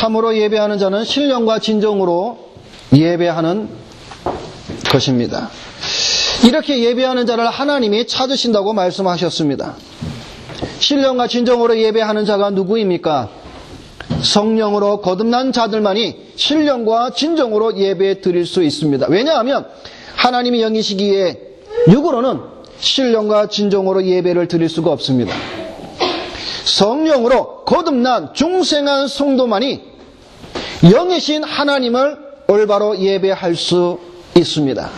참으로 예배하는 자는 신령과 진정으로 예배하는 것입니다. 이렇게 예배하는 자를 하나님이 찾으신다고 말씀하셨습니다. 신령과 진정으로 예배하는 자가 누구입니까? 성령으로 거듭난 자들만이 신령과 진정으로 예배 드릴 수 있습니다. 왜냐하면 하나님이 영이시기에 육으로는 신령과 진정으로 예배를 드릴 수가 없습니다. 성령으로 거듭난 중생한 성도만이 영이신 하나님을 올바로 예배할 수 있습니다.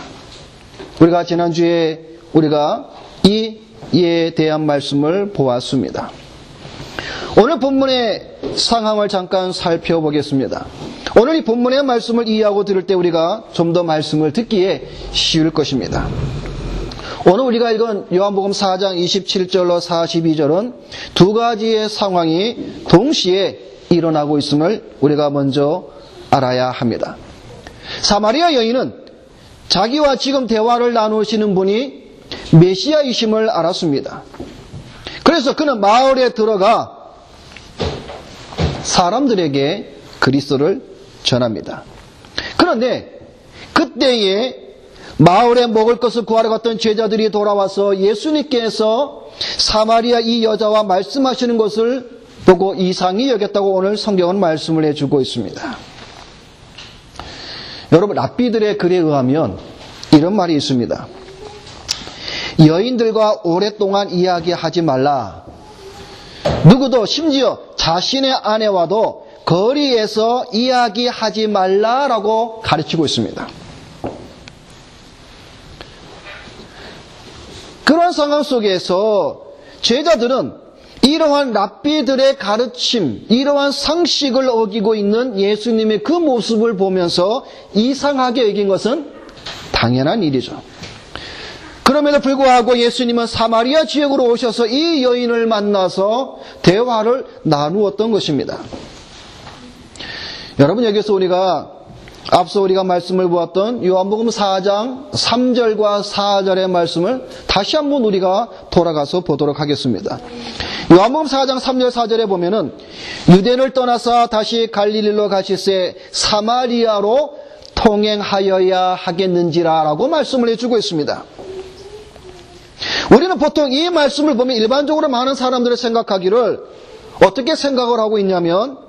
우리가 지난주에 우리가 이에 대한 말씀을 보았습니다. 오늘 본문의 상황을 잠깐 살펴보겠습니다. 오늘 이 본문의 말씀을 이해하고 들을 때 우리가 좀 더 말씀을 듣기에 쉬울 것입니다. 오늘 우리가 읽은 요한복음 4장 27절로 42절은 두 가지의 상황이 동시에 일어나고 있음을 우리가 먼저 알아야 합니다. 사마리아 여인은 자기와 지금 대화를 나누시는 분이 메시아이심을 알았습니다. 그래서 그는 마을에 들어가 사람들에게 그리스도를 전합니다. 그런데 그때에 마을에 먹을 것을 구하러 갔던 제자들이 돌아와서 예수님께서 사마리아 이 여자와 말씀하시는 것을 보고 이상히 여겼다고 오늘 성경은 말씀을 해주고 있습니다. 여러분, 랍비들의 글에 의하면 이런 말이 있습니다. 여인들과 오랫동안 이야기하지 말라. 누구도 심지어 자신의 아내와도 거리에서 이야기하지 말라라고 가르치고 있습니다. 그런 상황 속에서 제자들은 이러한 랍비들의 가르침, 이러한 상식을 어기고 있는 예수님의 그 모습을 보면서 이상하게 여긴 것은 당연한 일이죠. 그럼에도 불구하고 예수님은 사마리아 지역으로 오셔서 이 여인을 만나서 대화를 나누었던 것입니다. 여러분, 여기서 앞서 우리가 말씀을 보았던 요한복음 4장 3절과 4절의 말씀을 다시 한번 우리가 돌아가서 보도록 하겠습니다. 요한복음 4장 3절 4절에 보면은 유대를 떠나서 다시 갈릴리로 가시세 사마리아로 통행하여야 하겠는지라 라고 말씀을 해주고 있습니다. 우리는 보통 이 말씀을 보면 일반적으로 많은 사람들이 생각하기를 어떻게 생각을 하고 있냐면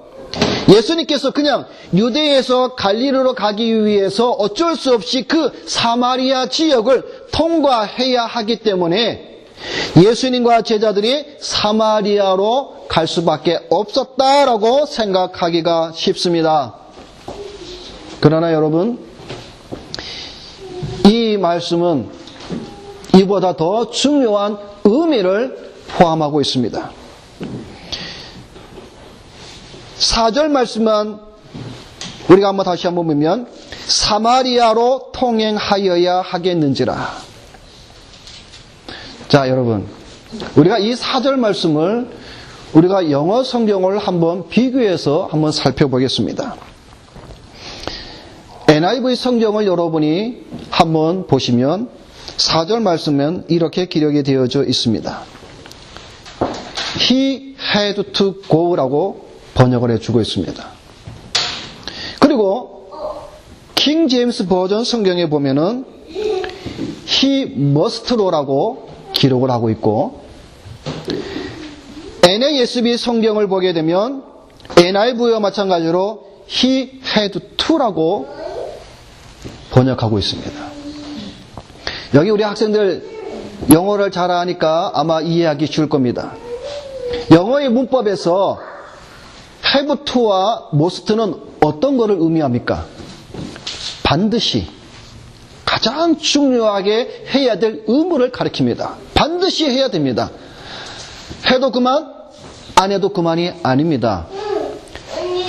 예수님께서 그냥 유대에서 갈릴리로 가기 위해서 어쩔 수 없이 그 사마리아 지역을 통과해야 하기 때문에 예수님과 제자들이 사마리아로 갈 수밖에 없었다라고 생각하기가 쉽습니다. 그러나 여러분, 이 말씀은 이보다 더 중요한 의미를 포함하고 있습니다. 4절 말씀만 우리가 다시 한번 보면 사마리아로 통행하여야 하겠는지라. 자, 여러분, 우리가 이 4절 말씀을 우리가 영어 성경을 한번 비교해서 한번 살펴보겠습니다. NIV 성경을 여러분이 한번 보시면 4절 말씀은 이렇게 기록이 되어져 있습니다. He had to go라고 번역을 해주고 있습니다. 그리고 킹 제임스 버전 성경에 보면은 He must로라고 기록을 하고 있고, NASB 성경을 보게 되면 NIV와 마찬가지로 He had to라고 번역하고 있습니다. 여기 우리 학생들 영어를 잘 아니까 아마 이해하기 쉬울 겁니다. 영어의 문법에서 have to와 must는 어떤 것을 의미합니까? 반드시, 가장 중요하게 해야 될 의무를 가리킵니다. 반드시 해야 됩니다. 해도 그만, 안 해도 그만이 아닙니다.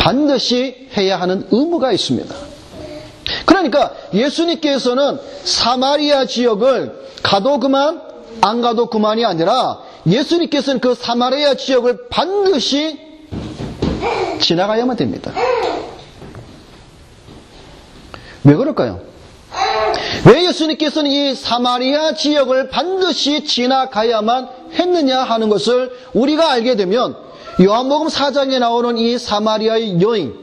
반드시 해야 하는 의무가 있습니다. 그러니까 예수님께서는 사마리아 지역을 가도 그만, 안 가도 그만이 아니라 예수님께서는 그 사마리아 지역을 반드시 지나가야만 됩니다. 왜 그럴까요? 왜 예수님께서는 이 사마리아 지역을 반드시 지나가야만 했느냐 하는 것을 우리가 알게 되면 요한복음 4장에 나오는 이 사마리아의 여인,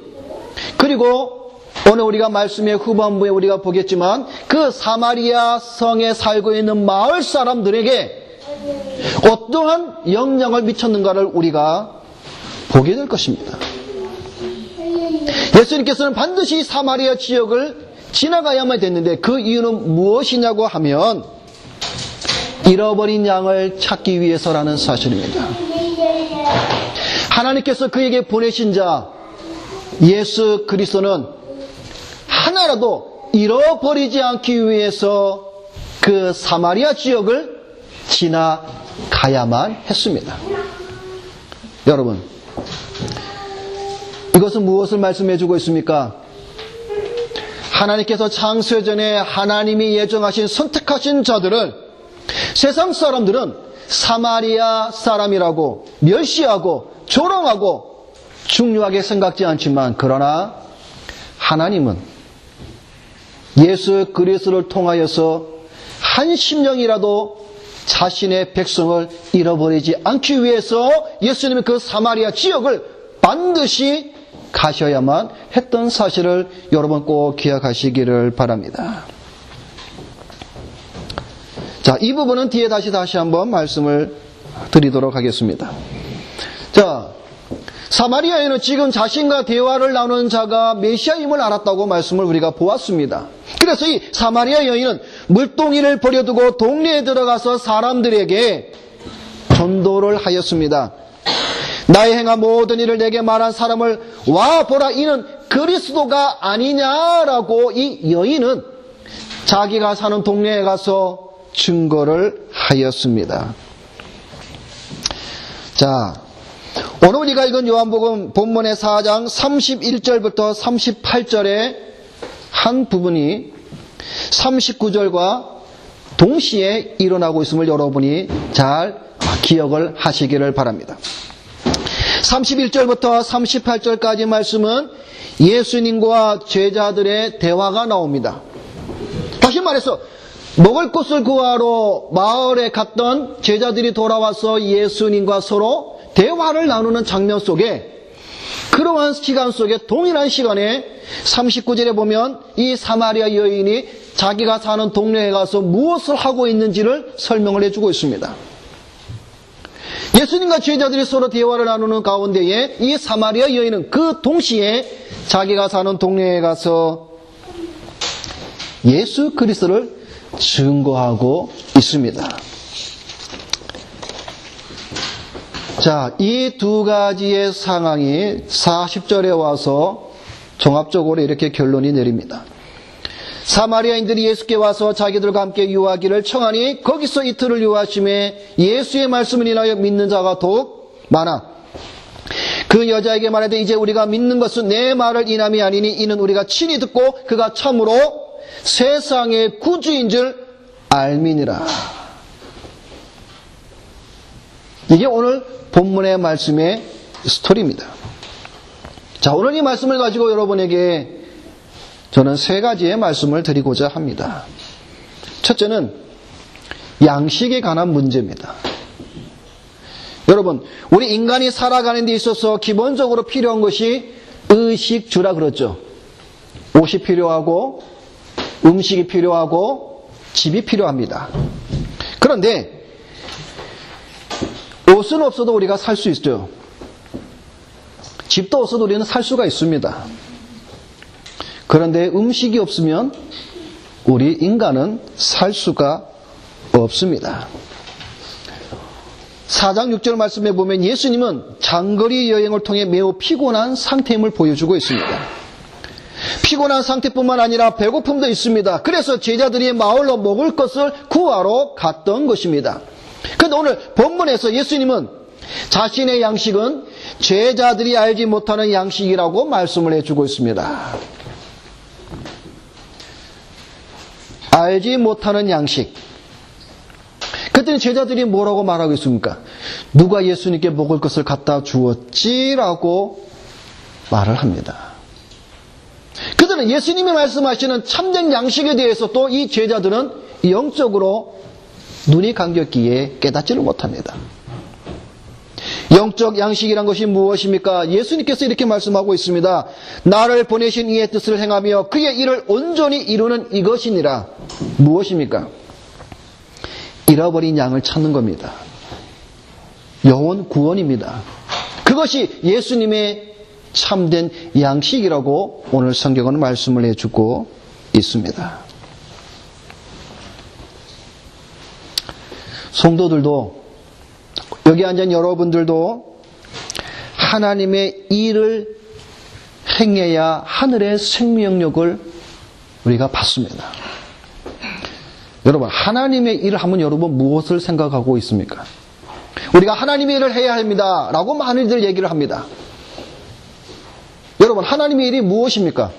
그리고 오늘 우리가 말씀의 후반부에 우리가 보겠지만 그 사마리아 성에 살고 있는 마을 사람들에게 어떠한 영향을 미쳤는가를 우리가 보게 될 것입니다. 예수님께서는 반드시 사마리아 지역을 지나가야만 됐는데 그 이유는 무엇이냐고 하면 잃어버린 양을 찾기 위해서라는 사실입니다. 하나님께서 그에게 보내신 자 예수 그리스도는 하나라도 잃어버리지 않기 위해서 그 사마리아 지역을 지나가야만 했습니다. 여러분, 이것은 무엇을 말씀해 주고 있습니까? 하나님께서 창세전에 하나님이 예정하신 선택하신 자들을 세상 사람들은 사마리아 사람이라고 멸시하고 조롱하고 중요하게 생각지 않지만 그러나 하나님은 예수 그리스도를 통하여서 한 심령이라도 자신의 백성을 잃어버리지 않기 위해서 예수님이 그 사마리아 지역을 반드시 가셔야만 했던 사실을 여러분 꼭 기억하시기를 바랍니다. 자, 이 부분은 뒤에 다시 한번 말씀을 드리도록 하겠습니다. 자, 사마리아에는 지금 자신과 대화를 나누는 자가 메시아임을 알았다고 말씀을 우리가 보았습니다. 그래서 이 사마리아 여인은 물동이를 버려두고 동네에 들어가서 사람들에게 전도를 하였습니다. 나의 행한 모든 일을 내게 말한 사람을 와 보라, 이는 그리스도가 아니냐라고 이 여인은 자기가 사는 동네에 가서 증거를 하였습니다. 자, 오늘 우리가 읽은 요한복음 본문의 4장 31절부터 38절의 한 부분이 39절과 동시에 일어나고 있음을 여러분이 잘 기억을 하시기를 바랍니다. 31절부터 38절까지 말씀은 예수님과 제자들의 대화가 나옵니다. 다시 말해서 먹을 것을 구하러 마을에 갔던 제자들이 돌아와서 예수님과 서로 대화를 나누는 장면 속에, 그러한 시간 속에 동일한 시간에 39절에 보면 이 사마리아 여인이 자기가 사는 동네에 가서 무엇을 하고 있는지를 설명을 해주고 있습니다. 예수님과 제자들이 서로 대화를 나누는 가운데에 이 사마리아 여인은 그 동시에 자기가 사는 동네에 가서 예수 그리스도를 증거하고 있습니다. 자, 이 두 가지의 상황이 40절에 와서 종합적으로 이렇게 결론이 내립니다. 사마리아인들이 예수께 와서 자기들과 함께 유하기를 청하니 거기서 이틀을 유하심에 예수의 말씀을 인하여 믿는 자가 더욱 많아 그 여자에게 말하되 이제 우리가 믿는 것은 내 말을 인함이 아니니 이는 우리가 친히 듣고 그가 참으로 세상의 구주인 줄 알미니라. 이게 오늘 본문의 말씀의 스토리입니다. 자, 오늘 이 말씀을 가지고 여러분에게 저는 세 가지의 말씀을 드리고자 합니다. 첫째는 양식에 관한 문제입니다. 여러분, 우리 인간이 살아가는 데 있어서 기본적으로 필요한 것이 의식주라 그랬죠. 옷이 필요하고 음식이 필요하고 집이 필요합니다. 그런데 옷은 없어도 우리가 살 수 있어요. 집도 없어도 우리는 살 수가 있습니다. 그런데 음식이 없으면 우리 인간은 살 수가 없습니다. 4장 6절 말씀에 보면 예수님은 장거리 여행을 통해 매우 피곤한 상태임을 보여주고 있습니다. 피곤한 상태뿐만 아니라 배고픔도 있습니다. 그래서 제자들이 마을로 먹을 것을 구하러 갔던 것입니다. 그런데 오늘 본문에서 예수님은 자신의 양식은 제자들이 알지 못하는 양식이라고 말씀을 해주고 있습니다. 알지 못하는 양식. 그때는 제자들이 뭐라고 말하고 있습니까? 누가 예수님께 먹을 것을 갖다 주었지라고 말을 합니다. 그들은 예수님이 말씀하시는 참된 양식에 대해서 또 이 제자들은 영적으로 눈이 감겼기에 깨닫지를 못합니다. 영적 양식이란 것이 무엇입니까? 예수님께서 이렇게 말씀하고 있습니다. 나를 보내신 이의 뜻을 행하며 그의 일을 온전히 이루는 이것이니라. 무엇입니까? 잃어버린 양을 찾는 겁니다. 영혼 구원입니다. 그것이 예수님의 참된 양식이라고 오늘 성경은 말씀을 해주고 있습니다. 성도들도, 여기 앉은 여러분들도 하나님의 일을 행해야 하늘의 생명력을 우리가 받습니다. 여러분, 하나님의 일을 하면 여러분 무엇을 생각하고 있습니까? 우리가 하나님의 일을 해야 합니다 라고 많이들 얘기를 합니다. 여러분, 하나님의 일이 무엇입니까?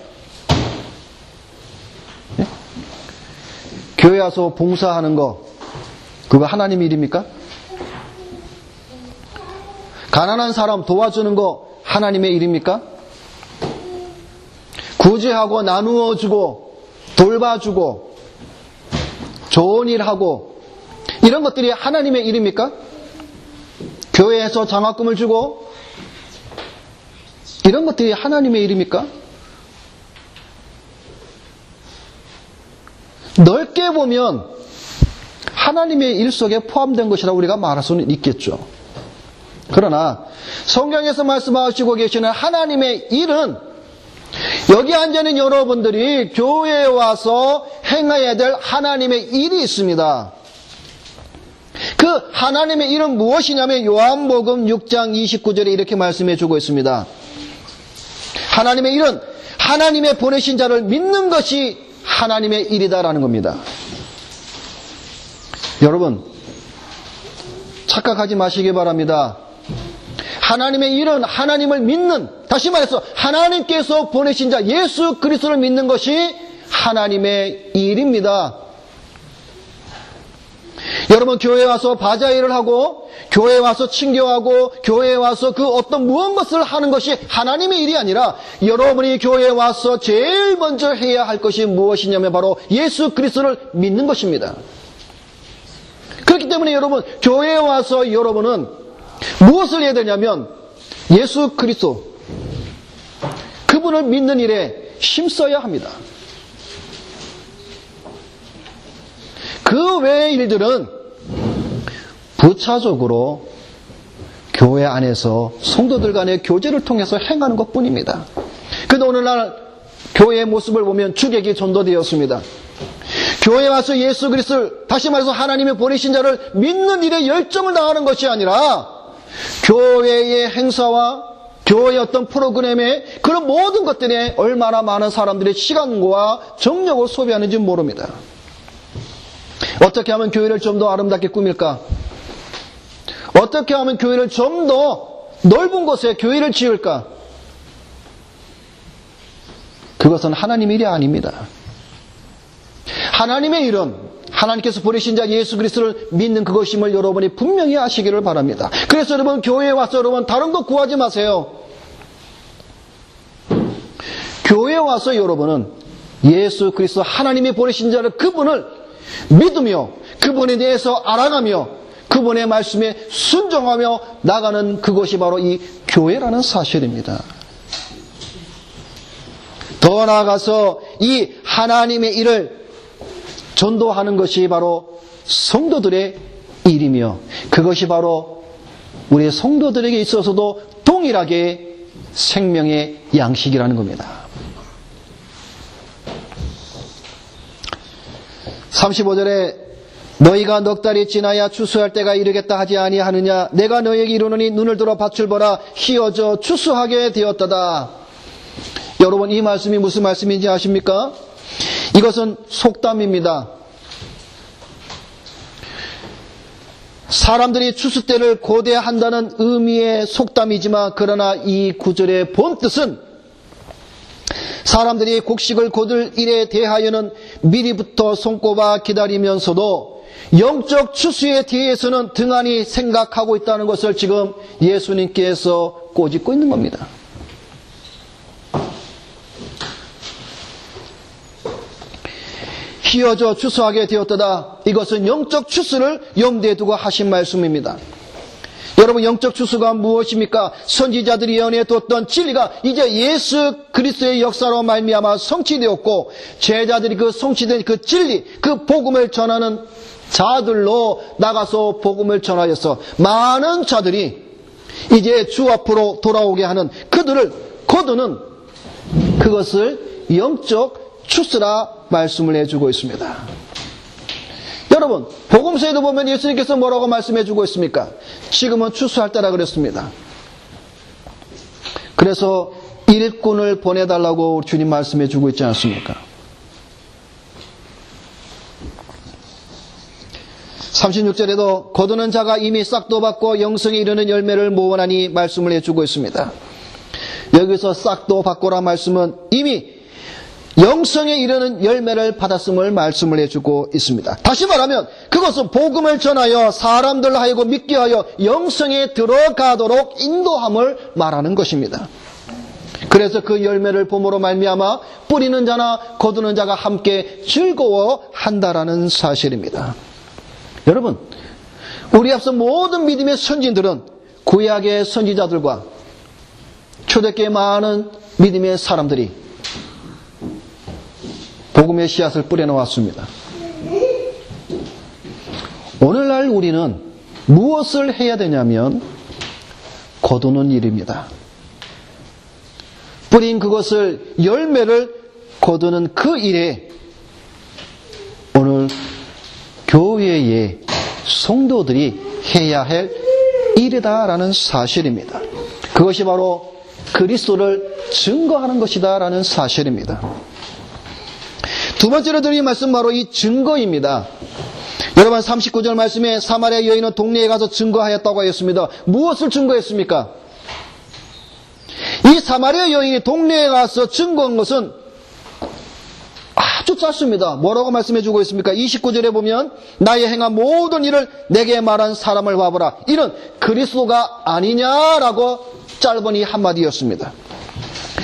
네? 교회 와서 봉사하는 거, 그거 하나님의 일입니까? 가난한 사람 도와주는 거 하나님의 일입니까? 구제하고 나누어주고 돌봐주고 좋은 일하고 이런 것들이 하나님의 일입니까? 교회에서 장학금을 주고 이런 것들이 하나님의 일입니까? 넓게 보면 하나님의 일 속에 포함된 것이라고 우리가 말할 수는 있겠죠. 그러나 성경에서 말씀하시고 계시는 하나님의 일은 여기 앉아있는 여러분들이 교회에 와서 행해야 될 하나님의 일이 있습니다. 그 하나님의 일은 무엇이냐면 요한복음 6장 29절에 이렇게 말씀해 주고 있습니다. 하나님의 일은 하나님의 보내신 자를 믿는 것이 하나님의 일이다라는 겁니다. 여러분, 착각하지 마시기 바랍니다. 하나님의 일은 하나님을 믿는, 다시 말해서 하나님께서 보내신 자 예수 그리스도를 믿는 것이 하나님의 일입니다. 여러분, 교회에 와서 바자 일을 하고 교회에 와서 친교하고 교회에 와서 그 어떤 무언 것을 하는 것이 하나님의 일이 아니라 여러분이 교회에 와서 제일 먼저 해야 할 것이 무엇이냐면 바로 예수 그리스도를 믿는 것입니다. 그렇기 때문에 여러분, 교회에 와서 여러분은 무엇을 해야 되냐면 예수 그리스도, 그분을 믿는 일에 힘써야 합니다. 그 외의 일들은 부차적으로 교회 안에서 성도들 간의 교제를 통해서 행하는 것뿐입니다. 그런데 오늘날 교회의 모습을 보면 주객이 전도되었습니다. 교회에 와서 예수 그리스도를, 다시 말해서 하나님의 보내신 자를 믿는 일에 열정을 다하는 것이 아니라 교회의 행사와 교회의 어떤 프로그램에 그런 모든 것들에 얼마나 많은 사람들의 시간과 정력을 소비하는지 모릅니다. 어떻게 하면 교회를 좀 더 아름답게 꾸밀까? 어떻게 하면 교회를 좀 더 넓은 곳에 교회를 지을까? 그것은 하나님의 일이 아닙니다. 하나님의 일은 하나님께서 보내신 자 예수 그리스도를 믿는 그것임을 여러분이 분명히 아시기를 바랍니다. 그래서 여러분, 교회에 와서 여러분 다른 거 구하지 마세요. 교회에 와서 여러분은 예수 그리스도 하나님이 보내신 자를, 그분을 믿으며 그분에 대해서 알아가며 그분의 말씀에 순종하며 나가는 그것이 바로 이 교회라는 사실입니다. 더 나아가서 이 하나님의 일을 전도하는 것이 바로 성도들의 일이며 그것이 바로 우리 성도들에게 있어서도 동일하게 생명의 양식이라는 겁니다. 35절에 너희가 넉 달이 지나야 추수할 때가 이르겠다 하지 아니하느냐? 내가 너희에게 이르노니 눈을 들어 밭을 보라. 희어져 추수하게 되었다다. 여러분, 이 말씀이 무슨 말씀인지 아십니까? 이것은 속담입니다. 사람들이 추수 때를 고대한다는 의미의 속담이지만 그러나 이 구절의 본뜻은 사람들이 곡식을 거둘 일에 대하여는 미리부터 손꼽아 기다리면서도 영적 추수에 대해서는 등한히 생각하고 있다는 것을 지금 예수님께서 꼬집고 있는 겁니다. 희어져 추수하게 되었다. 이것은 영적 추수를 염두에 두고 하신 말씀입니다. 여러분, 영적 추수가 무엇입니까? 선지자들이 예언해 뒀던 진리가 이제 예수 그리스도의 역사로 말미암아 성취되었고, 제자들이 그 성취된 그 진리, 그 복음을 전하는 자들로 나가서 복음을 전하여서 많은 자들이 이제 주 앞으로 돌아오게 하는 그들을 거두는, 그것을 영적 추수라 말씀을 해주고 있습니다. 여러분, 복음서에도 보면 예수님께서 뭐라고 말씀해주고 있습니까? 지금은 추수할 때라 그랬습니다. 그래서 일꾼을 보내달라고 주님 말씀해주고 있지 않습니까? 36절에도 거두는 자가 이미 싹도 받고 영성에 이르는 열매를 모으나니 말씀을 해주고 있습니다. 여기서 싹도 받고라 말씀은 이미 영성에 이르는 열매를 받았음을 말씀을 해주고 있습니다. 다시 말하면 그것은 복음을 전하여 사람들 하여금 믿게 하여 영성에 들어가도록 인도함을 말하는 것입니다. 그래서 그 열매를 봄으로 말미암아 뿌리는 자나 거두는 자가 함께 즐거워한다라는 사실입니다. 여러분, 우리 앞서 모든 믿음의 선진들은 구약의 선지자들과 초대교회 많은 믿음의 사람들이 복음의 씨앗을 뿌려놓았습니다. 오늘날 우리는 무엇을 해야 되냐면 거두는 일입니다. 뿌린 그것을 열매를 거두는 그 일에 오늘 교회의 성도들이 해야 할 일이다라는 사실입니다. 그것이 바로 그리스도를 증거하는 것이다라는 사실입니다. 두 번째로 드린 말씀 바로 이 증거입니다. 여러분, 39절 말씀에 사마리아 여인은 동네에 가서 증거하였다고 하였습니다. 무엇을 증거했습니까? 이 사마리아 여인이 동네에 가서 증거한 것은 아주 짧습니다. 뭐라고 말씀해주고 있습니까? 29절에 보면 나의 행한 모든 일을 내게 말한 사람을 봐보라. 이는 그리스도가 아니냐라고 짧은 이 한마디였습니다.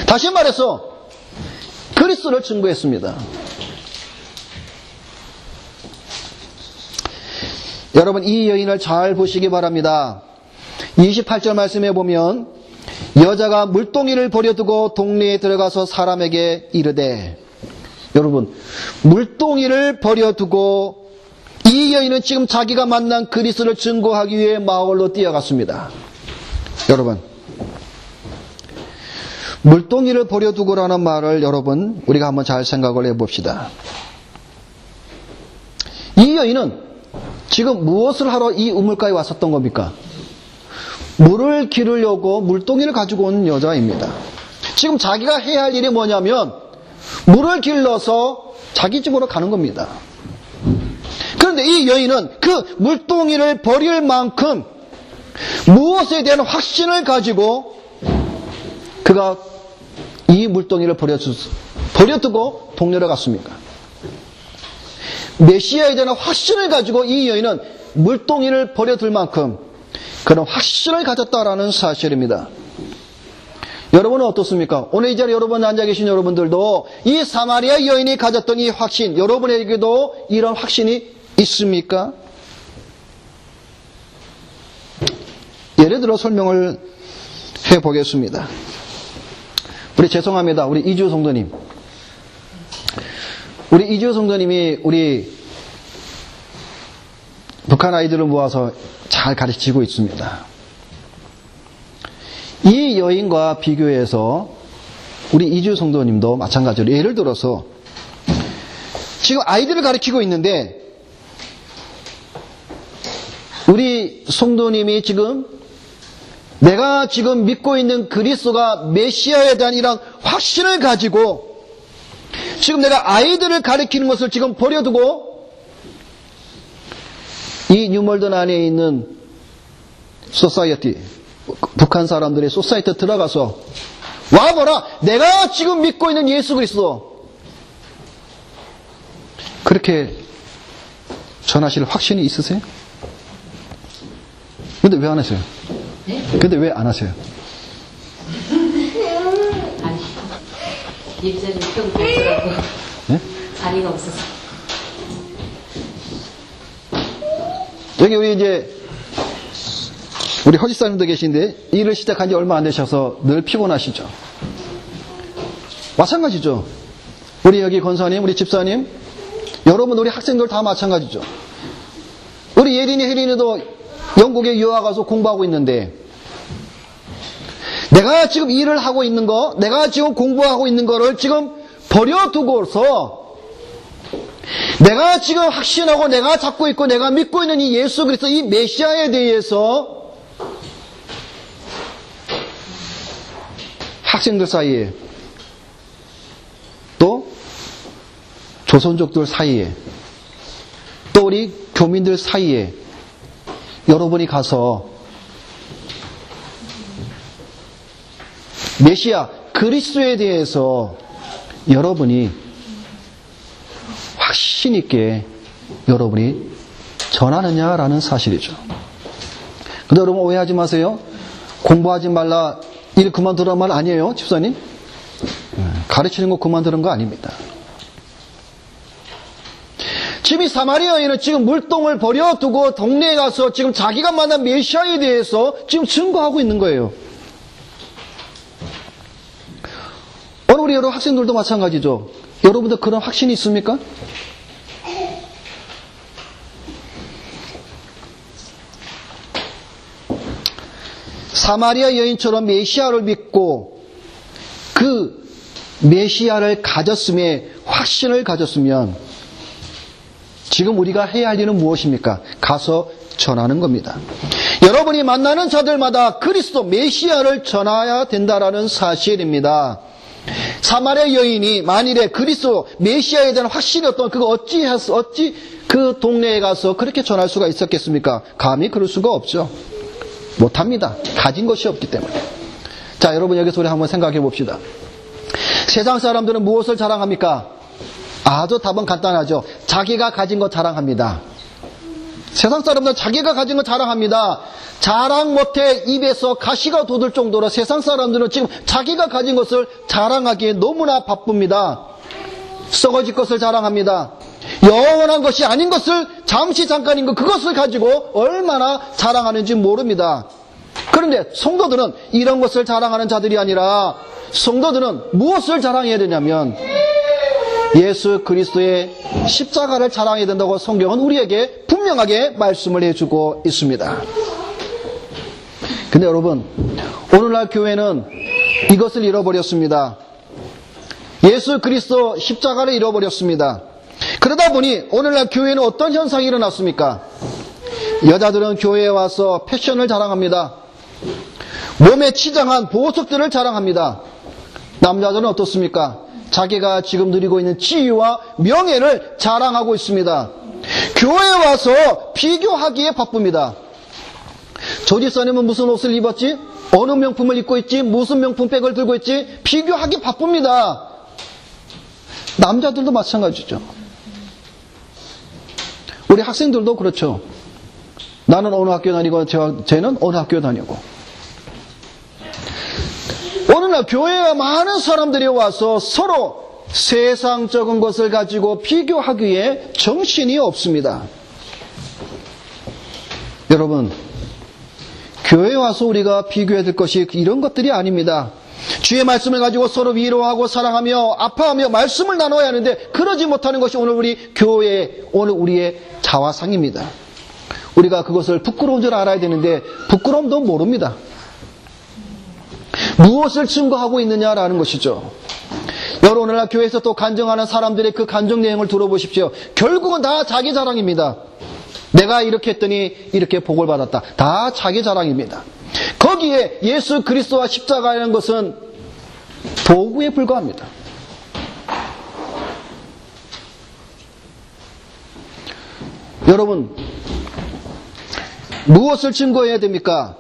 다시 말해서 그리스도를 증거했습니다. 여러분, 이 여인을 잘 보시기 바랍니다. 28절 말씀에 보면 여자가 물동이를 버려두고 동네에 들어가서 사람에게 이르되, 여러분, 물동이를 버려두고 이 여인은 지금 자기가 만난 그리스도를 증거하기 위해 마을로 뛰어갔습니다. 여러분, 물동이를 버려두고라는 말을 여러분 우리가 한번 잘 생각을 해봅시다. 이 여인은 지금 무엇을 하러 이 우물가에 왔었던 겁니까? 물을 기르려고 물동이를 가지고 온 여자입니다. 지금 자기가 해야 할 일이 뭐냐면 물을 길러서 자기 집으로 가는 겁니다. 그런데 이 여인은 그 물동이를 버릴 만큼 무엇에 대한 확신을 가지고 그가 이 물동이를 버려두고 동네로 갔습니까? 메시아에 대한 확신을 가지고 이 여인은 물동이를 버려둘 만큼 그런 확신을 가졌다라는 사실입니다. 여러분은 어떻습니까? 오늘 이 자리에 여러분 앉아 계신 여러분들도 이 사마리아 여인이 가졌던 이 확신, 여러분에게도 이런 확신이 있습니까? 예를 들어 설명을 해보겠습니다. 우리 죄송합니다. 우리 이주 성도님. 우리 이주 성도님이 우리 북한 아이들을 모아서 잘 가르치고 있습니다. 이 여인과 비교해서 우리 이주 성도님도 마찬가지로 예를 들어서 지금 아이들을 가르치고 있는데 우리 성도님이 지금 내가 지금 믿고 있는 그리스도가 메시아에 대한 이런 확신을 가지고 지금 내가 아이들을 가르치는 것을 지금 버려두고 이 뉴멀든 안에 있는 소사이어티, 북한 사람들의 소사이어티에 들어가서 와보라, 내가 지금 믿고 있는 예수 그리스도, 그렇게 전하실 확신이 있으세요? 근데 왜 안 하세요? 네? 근데 왜 안 하세요? 아니, 입술이 좀 짧더라고. 네? 자리가 없어서. 여기 우리 이제 우리 허집사님도 계신데 일을 시작한 지 얼마 안 되셔서 늘 피곤하시죠. 마찬가지죠. 우리 여기 권사님, 우리 집사님, 여러분 우리 학생들 다 마찬가지죠. 우리 예린이, 혜린이도 영국에 유학 가서 공부하고 있는데 내가 지금 일을 하고 있는 거, 내가 지금 공부하고 있는 거를 지금 버려두고서 내가 지금 확신하고 내가 잡고 있고 내가 믿고 있는 이 예수 그리스도 이 메시아에 대해서 학생들 사이에 또 조선족들 사이에 또 우리 교민들 사이에 여러분이 가서 메시아 그리스도에 대해서 여러분이 확신 있게 여러분이 전하느냐라는 사실이죠. 근데 여러분 오해하지 마세요. 공부하지 말라, 일 그만두란 말 아니에요, 집사님? 가르치는 거 그만두는 거 아닙니다. 지금 이 사마리아 여인은 지금 물동을 버려두고 동네에 가서 지금 자기가 만난 메시아에 대해서 지금 증거하고 있는 거예요. 오늘 우리 여러분 학생들도 마찬가지죠. 여러분들 그런 확신이 있습니까? 사마리아 여인처럼 메시아를 믿고 그 메시아를 가졌음에 확신을 가졌으면 지금 우리가 해야 할 일은 무엇입니까? 가서 전하는 겁니다. 여러분이 만나는 자들마다 그리스도 메시아를 전해야 된다라는 사실입니다. 사마리아 여인이 만일에 그리스도 메시아에 대한 확신이 그거 어찌 그 동네에 가서 그렇게 전할 수가 있었겠습니까? 감히 그럴 수가 없죠. 못합니다. 가진 것이 없기 때문에. 자, 여러분 여기서 우리 한번 생각해 봅시다. 세상 사람들은 무엇을 자랑합니까? 아주 답은 간단하죠. 자기가 가진 것 자랑합니다. 세상 사람들은 자기가 가진 것 자랑합니다. 자랑 못해 입에서 가시가 돋을 정도로 세상 사람들은 지금 자기가 가진 것을 자랑하기에 너무나 바쁩니다. 썩어질 것을 자랑합니다. 영원한 것이 아닌 것을 잠시 잠깐인 것 그것을 가지고 얼마나 자랑하는지 모릅니다. 그런데 성도들은 이런 것을 자랑하는 자들이 아니라 성도들은 무엇을 자랑해야 되냐면 예수 그리스도의 십자가를 자랑해야 된다고 성경은 우리에게 분명하게 말씀을 해주고 있습니다. 근데 여러분 오늘날 교회는 이것을 잃어버렸습니다. 예수 그리스도 십자가를 잃어버렸습니다. 그러다 보니 오늘날 교회는 어떤 현상이 일어났습니까? 여자들은 교회에 와서 패션을 자랑합니다. 몸에 치장한 보석들을 자랑합니다. 남자들은 어떻습니까? 자기가 지금 누리고 있는 지위와 명예를 자랑하고 있습니다. 교회에 와서 비교하기에 바쁩니다. 저 집사님은 무슨 옷을 입었지? 어느 명품을 입고 있지? 무슨 명품백을 들고 있지? 비교하기 바쁩니다. 남자들도 마찬가지죠. 우리 학생들도 그렇죠. 나는 어느 학교 다니고 쟤는 어느 학교 다니고. 어느 날 교회에 많은 사람들이 와서 서로 세상적인 것을 가지고 비교하기에 정신이 없습니다. 여러분, 교회에 와서 우리가 비교해야 될 것이 이런 것들이 아닙니다. 주의 말씀을 가지고 서로 위로하고 사랑하며 아파하며 말씀을 나눠야 하는데 그러지 못하는 것이 오늘 우리 교회의 오늘 우리의 자화상입니다. 우리가 그것을 부끄러운 줄 알아야 되는데 부끄러움도 모릅니다. 무엇을 증거하고 있느냐라는 것이죠. 여러분 오늘날 교회에서 또 간증하는 사람들의 그 간증 내용을 들어보십시오. 결국은 다 자기 자랑입니다. 내가 이렇게 했더니 이렇게 복을 받았다. 다 자기 자랑입니다. 거기에 예수 그리스도와 십자가라는 것은 도구에 불과합니다. 여러분 무엇을 증거해야 됩니까?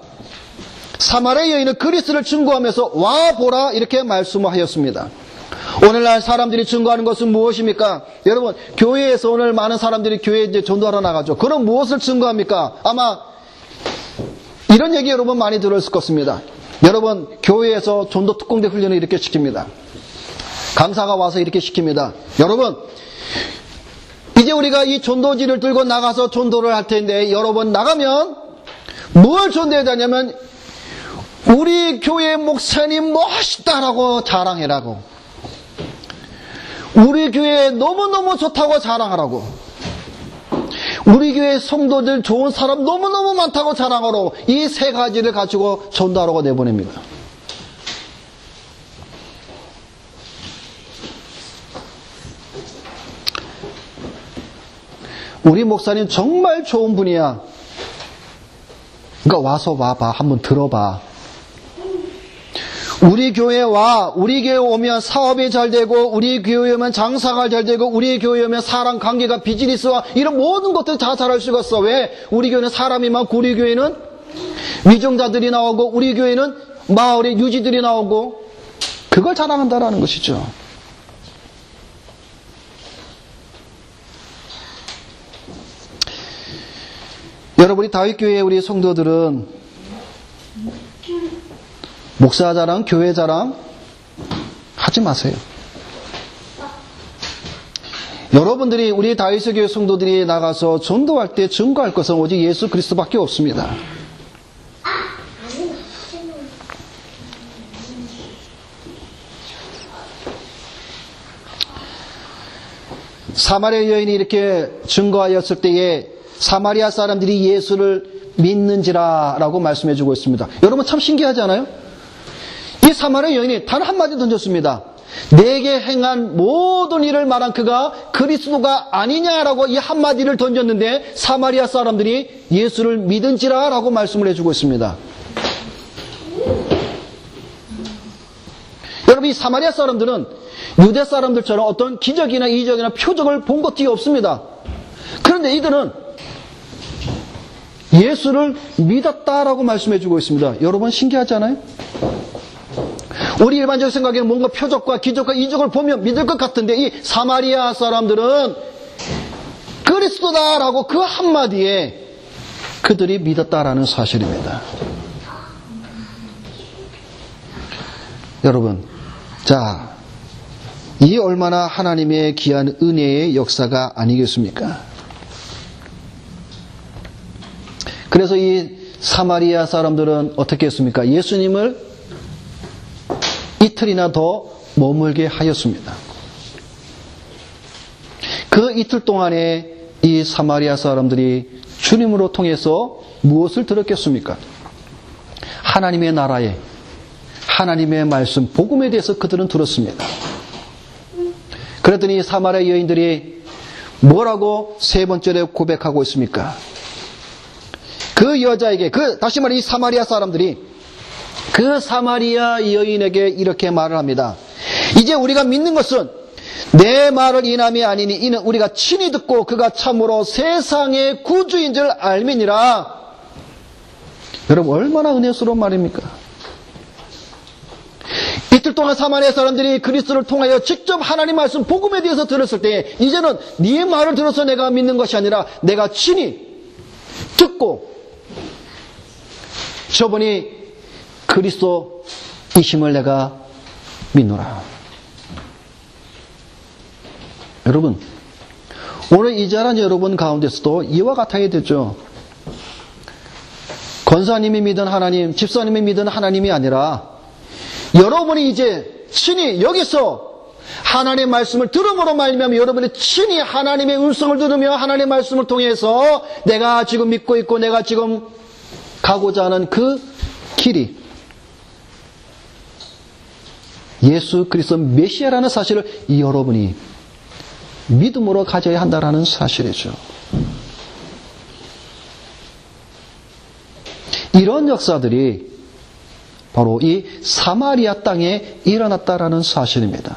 사마리아 여인은 그리스도를 증거하면서 와 보라 이렇게 말씀하였습니다. 오늘날 사람들이 증거하는 것은 무엇입니까? 여러분 교회에서 오늘 많은 사람들이 교회에 이제 전도하러 나가죠. 그럼 무엇을 증거합니까? 아마 이런 얘기 여러분 많이 들었을 것입니다. 여러분 교회에서 전도 특공대 훈련을 이렇게 시킵니다. 강사가 와서 이렇게 시킵니다. 여러분 이제 우리가 이 전도지를 들고 나가서 전도를 할 텐데 여러분 나가면 뭘 존대해야 되냐면 우리 교회 목사님 멋있다라고 자랑해라고, 우리 교회 너무너무 좋다고 자랑하라고, 우리 교회 성도들 좋은 사람 너무너무 많다고 자랑하라고, 이 세 가지를 가지고 전도하라고 내보냅니다. 우리 목사님 정말 좋은 분이야. 그러니까 와서 와봐. 한번 들어봐. 우리 교회 와. 우리 교회 오면 사업이 잘 되고, 우리 교회 오면 장사가 잘 되고, 우리 교회 오면 사람 관계가 비즈니스와 이런 모든 것들 다 잘할 수가 있어. 왜? 우리 교회는 사람이 많고, 우리 교회는 위정자들이 나오고, 우리 교회는 마을에 유지들이 나오고, 그걸 자랑한다라는 것이죠. 여러분, 우리 다윗교회 우리 성도들은 목사 자랑, 교회 자랑 하지 마세요. 여러분들이, 우리 다윗의 교회 성도들이 나가서 전도할 때 증거할 것은 오직 예수 그리스도밖에 없습니다. 사마리아 여인이 이렇게 증거하였을 때에 사마리아 사람들이 예수를 믿는지라 라고 말씀해 주고 있습니다. 여러분 참 신기하지 않아요? 이 사마리아 여인이 단 한마디 던졌습니다. 내게 행한 모든 일을 말한 그가 그리스도가 아니냐라고 이 한마디를 던졌는데 사마리아 사람들이 예수를 믿은지라 라고 말씀을 해주고 있습니다. 여러분, 이 사마리아 사람들은 유대 사람들처럼 어떤 기적이나 이적이나 표적을 본 것이 없습니다. 그런데 이들은 예수를 믿었다라고 말씀해주고 있습니다. 여러분 신기하지 않아요? 우리 일반적 생각에는 뭔가 표적과 기적과 이적을 보면 믿을 것 같은데 이 사마리아 사람들은 그리스도다라고 그 한마디에 그들이 믿었다라는 사실입니다. 여러분, 자, 이 얼마나 하나님의 귀한 은혜의 역사가 아니겠습니까? 그래서 이 사마리아 사람들은 어떻게 했습니까? 예수님을 이틀이나 더 머물게 하였습니다. 그 이틀 동안에 이 사마리아 사람들이 주님으로 통해서 무엇을 들었겠습니까? 하나님의 나라에, 하나님의 말씀, 복음에 대해서 그들은 들었습니다. 그랬더니 사마리아 여인들이 뭐라고 세 번째로 고백하고 있습니까? 그 여자에게, 다시 말해 이 사마리아 사람들이 그 사마리아 여인에게 이렇게 말을 합니다. 이제 우리가 믿는 것은 내 말을 인함이 아니니 이는 우리가 친히 듣고 그가 참으로 세상의 구주인 줄 알미니라. 여러분 얼마나 은혜스러운 말입니까? 이틀 동안 사마리아 사람들이 그리스도를 통하여 직접 하나님 말씀 복음에 대해서 들었을 때 이제는 네 말을 들어서 내가 믿는 것이 아니라 내가 친히 듣고 저분이 그리스도이심을 내가 믿노라. 여러분, 오늘 이 자란 여러분 가운데서도 이와 같아야 되죠. 권사님이 믿은 하나님, 집사님이 믿은 하나님이 아니라 여러분이 이제 친히 여기서 하나님의 말씀을 들음으로 말미암아 여러분이 친히 하나님의 음성을 들으며 하나님의 말씀을 통해서 내가 지금 믿고 있고 내가 지금 가고자 하는 그 길이 예수 그리스도 메시아라는 사실을 여러분이 믿음으로 가져야 한다는 사실이죠. 이런 역사들이 바로 이 사마리아 땅에 일어났다라는 사실입니다.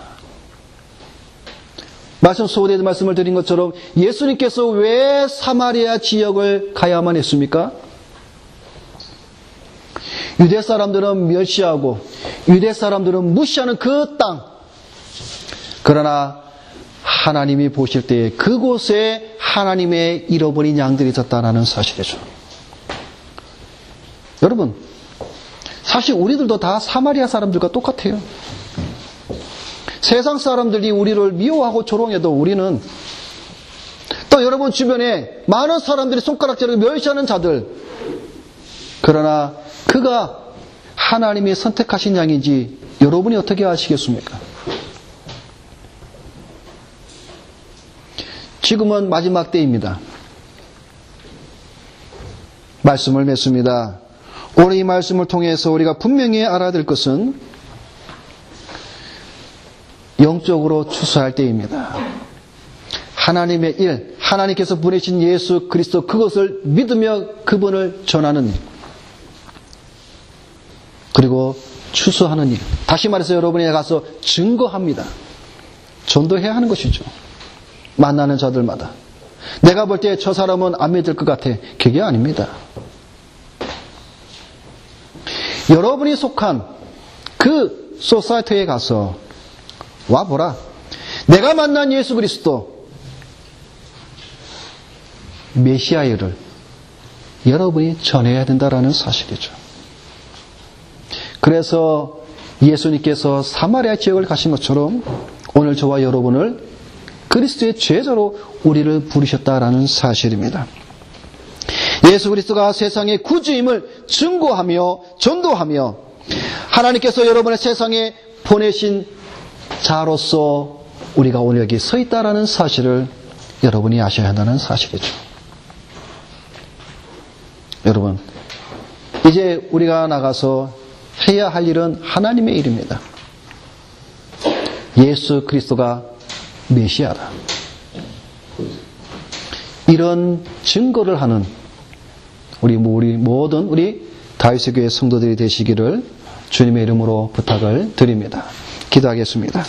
말씀 소개된 말씀을 드린 것처럼 예수님께서 왜 사마리아 지역을 가야만 했습니까? 유대 사람들은 멸시하고 유대 사람들은 무시하는 그 땅. 그러나 하나님이 보실 때 그곳에 하나님의 잃어버린 양들이 있었다는 사실이죠. 여러분, 사실 우리들도 다 사마리아 사람들과 똑같아요. 세상 사람들이 우리를 미워하고 조롱해도 우리는 또 여러분 주변에 많은 사람들이 손가락질하고 멸시하는 자들 그러나 그가 하나님이 선택하신 양인지 여러분이 어떻게 아시겠습니까? 지금은 마지막 때입니다. 말씀을 맺습니다. 오늘 이 말씀을 통해서 우리가 분명히 알아야 될 것은 영적으로 추수할 때입니다. 하나님의 일, 하나님께서 보내신 예수 그리스도 그것을 믿으며 그분을 전하는 일, 그리고 추수하는 일. 다시 말해서 여러분이 가서 증거합니다. 전도해야 하는 것이죠. 만나는 자들마다. 내가 볼 때 저 사람은 안 믿을 것 같아. 그게 아닙니다. 여러분이 속한 그 소사이티에 가서 와보라. 내가 만난 예수 그리스도 메시아를 여러분이 전해야 된다라는 사실이죠. 그래서 예수님께서 사마리아 지역을 가신 것처럼 오늘 저와 여러분을 그리스도의 제자로 우리를 부르셨다라는 사실입니다. 예수 그리스도가 세상의 구주임을 증거하며 전도하며 하나님께서 여러분의 세상에 보내신 자로서 우리가 오늘 여기 서 있다라는 사실을 여러분이 아셔야 한다는 사실이죠. 여러분, 이제 우리가 나가서 해야 할 일은 하나님의 일입니다. 예수 그리스도가 메시아다. 이런 증거를 하는 우리 모든 다윗의 교회 성도들이 되시기를 주님의 이름으로 부탁을 드립니다. 기도하겠습니다.